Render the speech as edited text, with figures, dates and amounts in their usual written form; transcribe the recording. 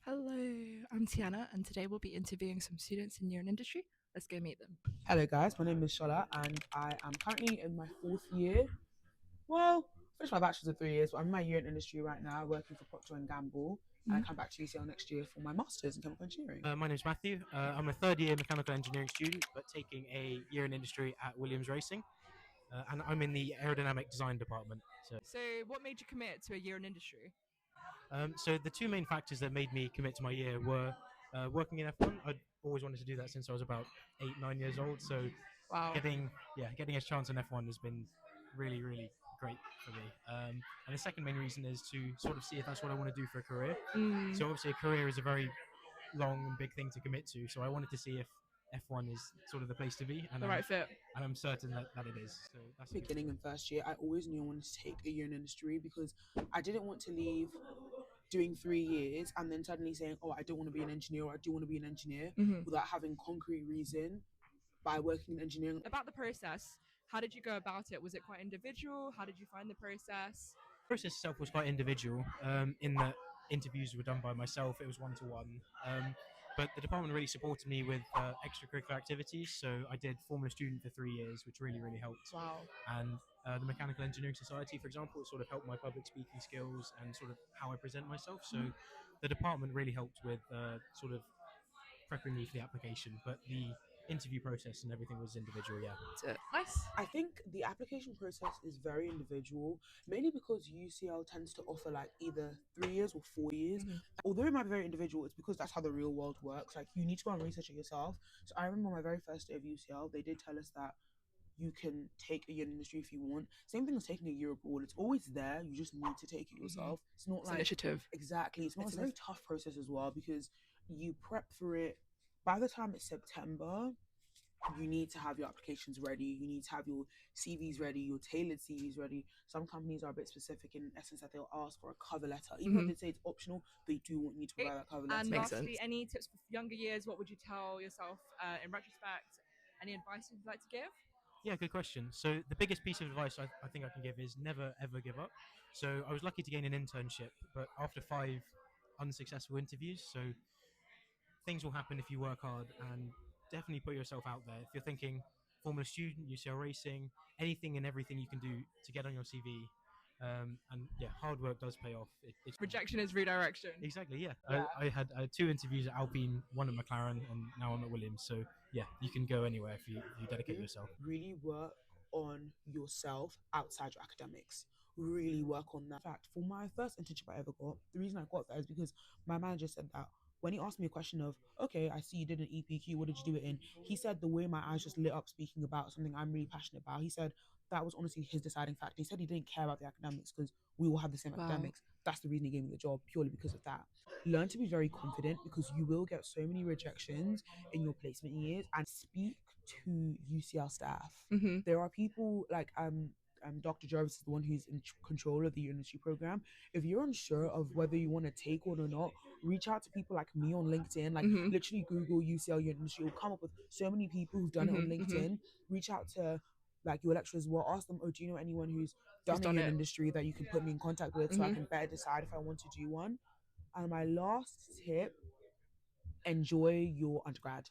Hello, I'm Tiana, and today we'll be interviewing some students in year industry. Let's go meet them. Hello guys, my name is Sola and I am currently in my fourth year. Well, I finished my bachelor's in 3 years, but I'm in my year in industry right now, working for Procter Gamble, and I come back to UCL next year for my master's in chemical engineering. My name's Matthew. I'm a third year mechanical engineering student, but taking a year in industry at Williams Racing. And I'm in the aerodynamic design department. So, what made you commit to a year in industry? So the two main factors that made me commit to my year were working in F1. I'd always wanted to do that since I was about 8, 9 years old. So Wow. getting a chance in F1 has been really great for me. And the second main reason is to sort of see if that's what I want to do for a career. So obviously a career is a very long and big thing to commit to. So I wanted to see if F1 is sort of the place to be, and The right fit. I'm certain that it is. So that's Beginning in first year, I always knew I wanted to take a year in industry because I didn't want to leave doing 3 years and then suddenly saying, oh, I don't want to be an engineer or I do want to be an engineer without having concrete reason by working in engineering. About the process, how did you go about it? Was it quite individual? How did you find the process? The process itself was quite individual. In that interviews were done by myself. It was 1-to-1. But the department really supported me with extracurricular activities. So I did Formula Student for 3 years, which really helped. Wow. And the Mechanical Engineering Society, for example, it sort of helped my public speaking skills and sort of how I present myself. So the department really helped with sort of prepping me for the application. But the interview process and everything was individual. Yeah. That's it. Nice. I think the application process is very individual, mainly because UCL tends to offer like either 3 years or 4 years. Although it might be very individual, it's because that's how the real world works. Like you need to go and research it yourself. So I remember my very first day of UCL, they did tell us that you can take a year in industry if you want. Same thing as taking a year abroad. It's always there. You just need to take it yourself. It's not like Initiative. exactly. It's a very tough process as well because you prep for it. By the time it's September, you need to have your applications ready. You need to have your CVs ready, your tailored CVs ready. Some companies are a bit specific in essence that they'll ask for a cover letter. Even though they say it's optional, they do want you to provide that cover letter. And Makes lastly, sense. any tips for younger years? What would you tell yourself in retrospect? Any advice you'd like to give? Yeah, good question. So the biggest piece of advice I think I can give is never ever give up. So I was lucky to gain an internship, but after 5 unsuccessful interviews, so things will happen if you work hard and definitely put yourself out there. If you're thinking Formula Student, UCL Racing, anything and everything you can do to get on your CV. And yeah, hard work does pay off. It's Rejection is redirection. exactly, yeah. I had 2 interviews at Alpine, one at McLaren, and now I'm at Williams. So yeah, you can go anywhere if you dedicate yourself. Really work on yourself outside your academics. Really work on that. In fact, for my first internship I ever got, the reason I got that is because my manager said that when he asked me a question of, okay, I see you did an EPQ, what did you do it in? He said the way my eyes just lit up speaking about something I'm really passionate about. He said that was honestly his deciding factor. He said he didn't care about the academics because we all have the same academics. That's the reason he gave me the job, purely because of that. Learn to be very confident because you will get so many rejections in your placement years, and speak to UCL staff. There are people like Dr. Jarvis is the one who's in control of the industry program. If you're unsure of whether you want to take one or not, reach out to people like me on LinkedIn. Like literally Google UCL industry. You'll come up with so many people who've done it on LinkedIn. Reach out to like your lecturers as well. Ask them, oh, do you know anyone who's done an industry that you can put me in contact with so I can better decide if I want to do one. And my last tip, enjoy your undergrad.